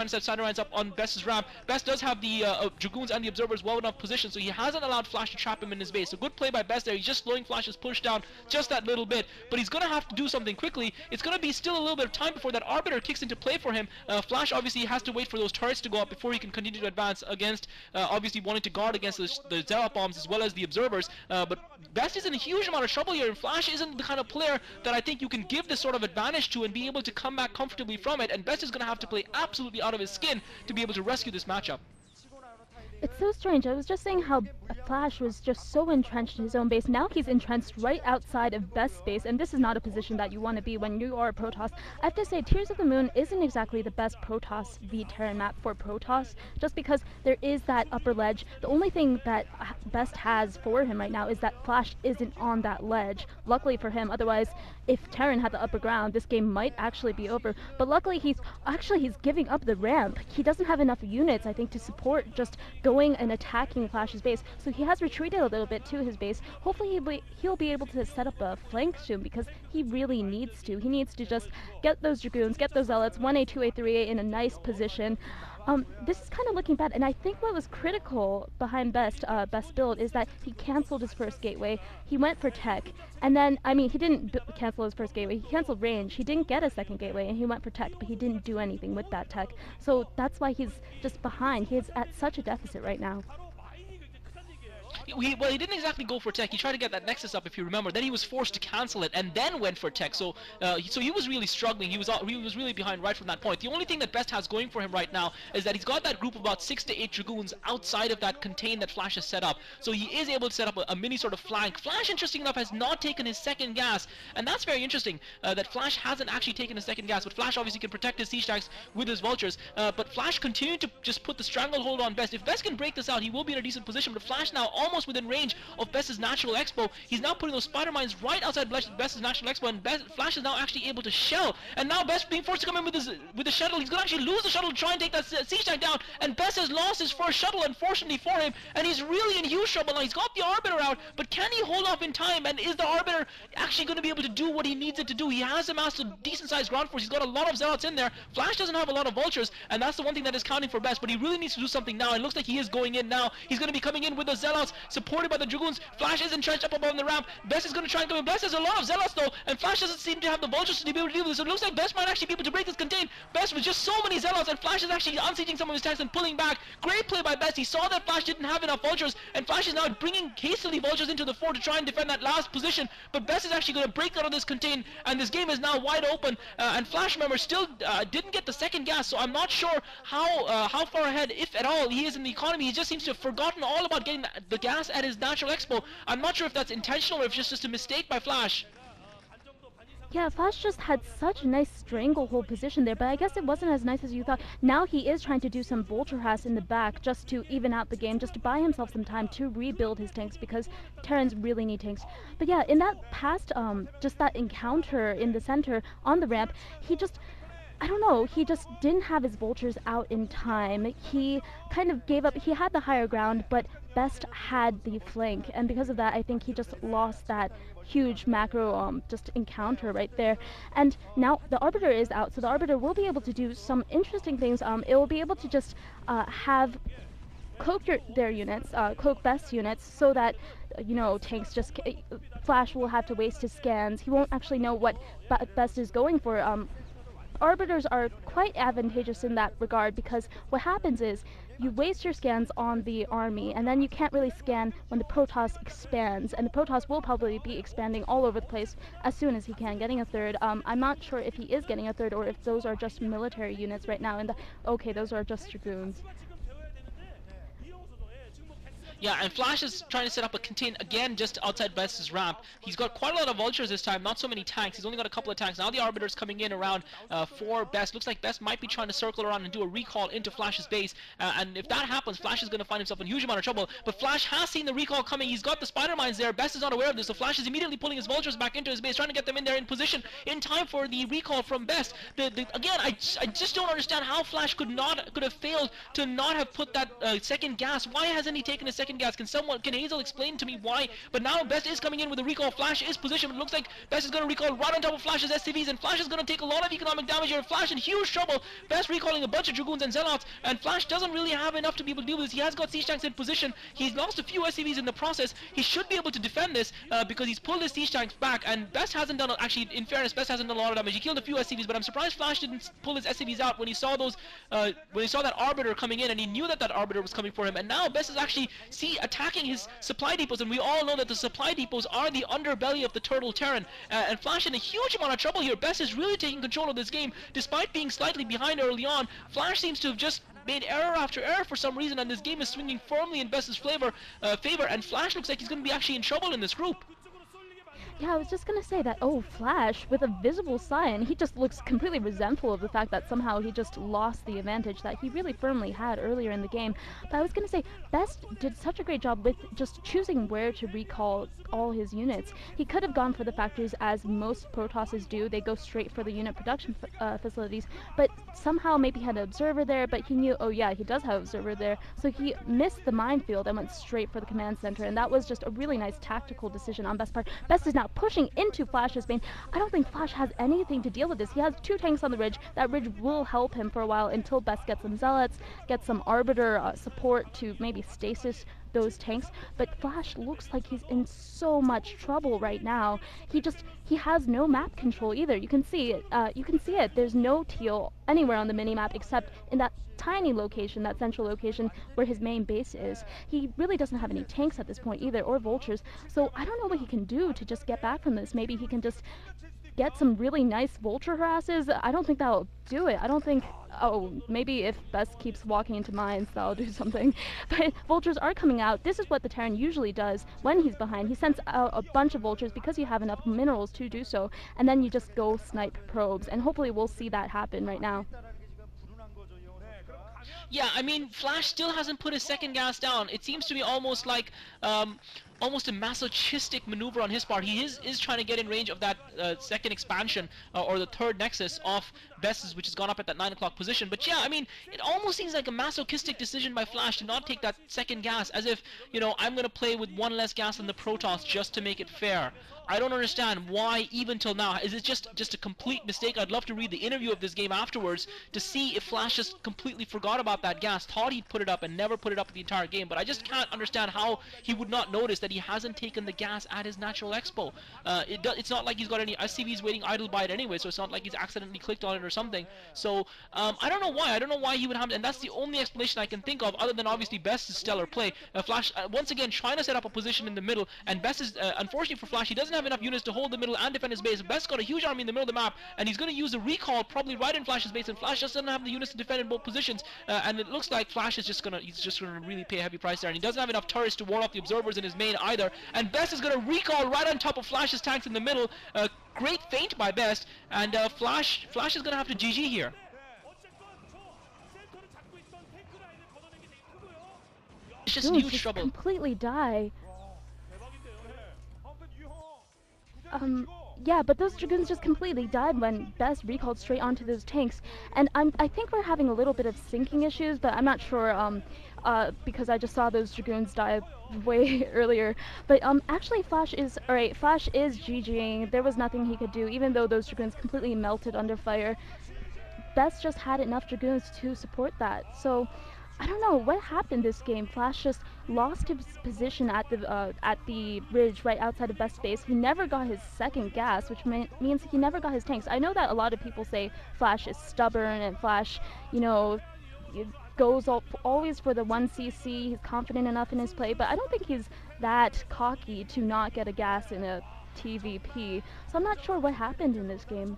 to set Siderines up on Best's ramp. Best does have the Dragoons and the Observers well enough position, so he hasn't allowed Flash to trap him in his base. So good play by Best there. He's just slowing Flash's push down just that little bit, but he's going to have to do something quickly. It's going to be still a little bit of time before that Arbiter kicks into play for him. Flash obviously has to wait for those turrets to go up before he can continue to advance against, obviously wanting to guard against the Zealot bombs as well as the Observers. But Best is in a huge amount of trouble here, and Flash isn't the kind of player that I think you can give this sort of advantage to and be able to come back comfortably from it, and Best is going to have to play absolutely out of his skin to be able to rescue this matchup. It's so strange. I was just saying how Flash was just so entrenched in his own base. Now he's entrenched right outside of Best's base, and this is not a position that you want to be when you are a Protoss. I have to say, Tears of the Moon isn't exactly the best Protoss v Terran map for Protoss, just because there is that upper ledge. The only thing that Best has for him right now is that Flash isn't on that ledge. Luckily for him, otherwise, if Terran had the upper ground, this game might actually be over. But luckily, he's giving up the ramp. He doesn't have enough units, I think, to support just going and attacking Flash's base. So he has retreated a little bit to his base. Hopefully he'll be able to set up a flank soon, because he really needs to. He needs to just get those Dragoons, get those Zealots, 1A, 2A, 3A in a nice position. This is kind of looking bad, and I think what was critical behind Best's build is that he canceled his first gateway. He went for tech, and then, I mean, he didn't cancel his first gateway. He canceled range. He didn't get a second gateway, and he went for tech, but he didn't do anything with that tech. So that's why he's just behind. He's at such a deficit right now. Well, he didn't exactly go for tech. He tried to get that Nexus up, if you remember. Then he was forced to cancel it and then went for tech. So he was really struggling. He was really behind right from that point. The only thing that Best has going for him right now is that he's got that group of about 6 to 8 Dragoons outside of that contain that Flash has set up. So he is able to set up a mini sort of flank. Flash, interesting enough, has not taken his second gas, and that's very interesting that Flash hasn't actually taken his second gas. But Flash obviously can protect his siege tanks with his vultures. But Flash continued to just put the stranglehold on Best. If Best can break this out, he will be in a decent position. But Flash now almost within range of Best's natural expo. He's now putting those spider mines right outside Best's natural expo, and Flash is now actually able to shell. And now Best being forced to come in with the shuttle. He's going to actually lose the shuttle to try and take that siege tank down. And Best has lost his first shuttle, unfortunately for him, and he's really in huge trouble now. He's got the Arbiter out, but can he hold off in time? And is the Arbiter actually going to be able to do what he needs it to do? He has amassed a decent sized ground force. He's got a lot of Zealots in there. Flash doesn't have a lot of vultures, and that's the one thing that is counting for Best. But he really needs to do something now. It looks like he is going in now. He's going to be coming in with the Zealots, supported by the Dragoons. Flash is entrenched up above the ramp. Best is going to try and come in. Best has a lot of Zealots though, and Flash doesn't seem to have the vultures to be able to deal with this. So it looks like Best might actually be able to break this contain. Best with just so many Zealots, and Flash is actually unseating some of his tanks and pulling back. Great play by Best. He saw that Flash didn't have enough vultures, and Flash is now bringing hastily vultures into the fort to try and defend that last position. But Best is actually going to break out of this contain, and this game is now wide open. And Flash, remember, still didn't get the second gas, so I'm not sure how far ahead, if at all, he is in the economy. He just seems to have forgotten all about getting the gas at his natural expo. I'm not sure if that's intentional or if it's just a mistake by Flash. Yeah, Flash just had such a nice stranglehold position there, but I guess it wasn't as nice as you thought. Now he is trying to do some vulture harass in the back just to even out the game, just to buy himself some time to rebuild his tanks, because Terrans really need tanks. But yeah, in that past, just that encounter in the center on the ramp, he just, I don't know, he just didn't have his vultures out in time. He kind of gave up. He had the higher ground, but Best had the flank, and because of that, I think he just lost that huge macro just encounter right there. And now the Arbiter is out, so the Arbiter will be able to do some interesting things. It will be able to just have cloak their units, cloak Best's units, so that you know, tanks just Flash will have to waste his scans. He won't actually know what Best is going for. Arbiters are quite advantageous in that regard, because what happens is you waste your scans on the army, and then you can't really scan when the Protoss expands, and the Protoss will probably be expanding all over the place as soon as he can, getting a third. I'm not sure if he is getting a third or if those are just military units right now, and okay, those are just Dragoons. Yeah, and Flash is trying to set up a contain again just outside Best's ramp. He's got quite a lot of vultures this time, not so many tanks. He's only got a couple of tanks. Now the Arbiter's coming in around for Best. Looks like Best might be trying to circle around and do a recall into Flash's base. And if that happens, Flash is going to find himself in a huge amount of trouble. But Flash has seen the recall coming. He's got the spider mines there. Best is not aware of this, so Flash is immediately pulling his vultures back into his base, trying to get them in there in position in time for the recall from Best. Again, I just don't understand how Flash could have failed to not have put that second gas. Why hasn't he taken a second second gas? Can Hazel explain to me why? But now Best is coming in with a recall. Flash is positioned. It looks like Best is going to recall right on top of Flash's SCVs, and Flash is going to take a lot of economic damage here. Flash in huge trouble. Best recalling a bunch of Dragoons and Zealots, and Flash doesn't really have enough to be able to deal with this. He has got siege tanks in position. He's lost a few SCVs in the process. He should be able to defend this because he's pulled his siege tanks back, and Best hasn't done, actually, in fairness, Best hasn't done a lot of damage. He killed a few SCVs, but I'm surprised Flash didn't pull his SCVs out when he saw those, when he saw that Arbiter coming in, and he knew that that Arbiter was coming for him. And now Best is actually attacking his supply depots, and we all know that the supply depots are the underbelly of the Turtle Terran. And Flash in a huge amount of trouble here. Best is really taking control of this game, despite being slightly behind early on. Flash seems to have just made error after error for some reason, and this game is swinging firmly in Best's favor, and Flash looks like he's going to be actually in trouble in this group. Yeah, I was just gonna say that, oh, Flash, with a visible sign, he just looks completely resentful of the fact that somehow he just lost the advantage that he really firmly had earlier in the game. But I was gonna say, Best did such a great job with just choosing where to recall all his units. He could have gone for the factories, as most Protosses do. They go straight for the unit production facilities, but somehow maybe he had an observer there, but he knew, oh yeah, he does have an observer there, so he missed the minefield and went straight for the command center, and that was just a really nice tactical decision on Best's part. Best is now pushing into Flash's base. I don't think Flash has anything to deal with this. He has 2 tanks on the ridge. That ridge will help him for a while until Best gets some Zealots, gets some Arbiter support to maybe stasis those tanks, but Flash looks like he's in so much trouble right now. He has no map control either. You can see it. There's no teal anywhere on the mini-map except in that tiny location, that central location where his main base is. He really doesn't have any tanks at this point either, or vultures, so I don't know what he can do to just get back from this. Maybe he can just get some really nice vulture harasses. I don't think that'll do it. I don't think, oh, maybe if Best keeps walking into mines, that'll do something. But vultures are coming out. This is what the Terran usually does when he's behind. He sends out a bunch of vultures because you have enough minerals to do so, and then you just go snipe probes, and hopefully we'll see that happen right now. Yeah, I mean, Flash still hasn't put his second gas down. It seems to be almost like almost a masochistic maneuver on his part. He is trying to get in range of that second expansion or the third nexus of Best's, which has gone up at that 9 o'clock position. But yeah, I mean, it almost seems like a masochistic decision by Flash to not take that second gas, as if, you know, I'm going to play with 1 less gas than the Protoss just to make it fair. I don't understand why, even till now. Is it just a complete mistake? I'd love to read the interview of this game afterwards to see if Flash just completely forgot about that gas, thought he'd put it up and never put it up the entire game. But I just can't understand how he would not notice that he hasn't taken the gas at his natural expo. It's not like he's got any SCVs waiting idle by it anyway, so it's not like he's accidentally clicked on it or something. So I don't know why. I don't know why he would have, and that's the only explanation I can think of, other than obviously Best's stellar play. Flash once again trying to set up a position in the middle, and Best is unfortunately for Flash, he doesn't have enough units to hold the middle and defend his base. Best got a huge army in the middle of the map, and he's going to use a recall probably right in Flash's base, and Flash just doesn't have the units to defend in both positions. And it looks like Flash is just gonna really pay a heavy price there, and he doesn't have enough turrets to ward off the observers in his main either. And Best is going to recall right on top of Flash's tanks in the middle. Great feint by Best, and Flash is going to have to GG here. It's just in huge trouble. Completely die. Yeah, but those Dragoons just completely died when Best recalled straight onto those tanks. And I think we're having a little bit of syncing issues, but I'm not sure, because I just saw those Dragoons die way earlier. But actually Flash is GGing. There was nothing he could do, even though those Dragoons completely melted under fire. Best just had enough Dragoons to support that. So I don't know what happened this game. Flash just lost his position at the ridge right outside of Best's base. He never got his second gas, which means he never got his tanks. I know that a lot of people say Flash is stubborn and Flash, you know, goes always for the 1cc. He's confident enough in his play, but I don't think he's that cocky to not get a gas in a TVP. So I'm not sure what happened in this game.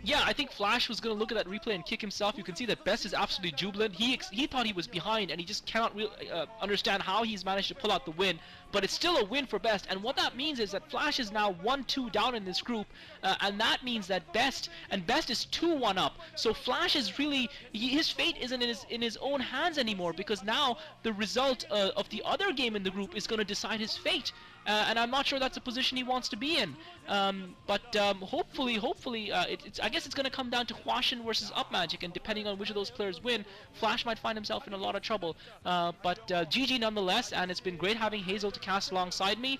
Yeah, I think Flash was going to look at that replay and kick himself. You can see that Best is absolutely jubilant. He thought he was behind, and he just cannot really understand how he's managed to pull out the win. but it's still a win for Best. And what that means is that Flash is now 1-2 down in this group, and that means that Best is 2-1 up. So Flash is really, his fate isn't in his own hands anymore, because now the result of the other game in the group is going to decide his fate. And I'm not sure that's a position he wants to be in. But hopefully, I guess it's going to come down to Huashin versus Up Magic, and depending on which of those players win, Flash might find himself in a lot of trouble. But GG nonetheless, and it's been great having Hazel to cast alongside me.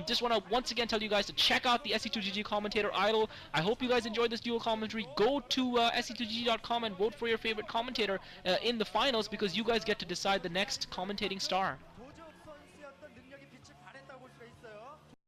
Just want to once again tell you guys to check out the SE2GG commentator idol. I hope you guys enjoyed this dual commentary. Go to SE2GG.com and vote for your favorite commentator in the finals, because you guys get to decide the next commentating star.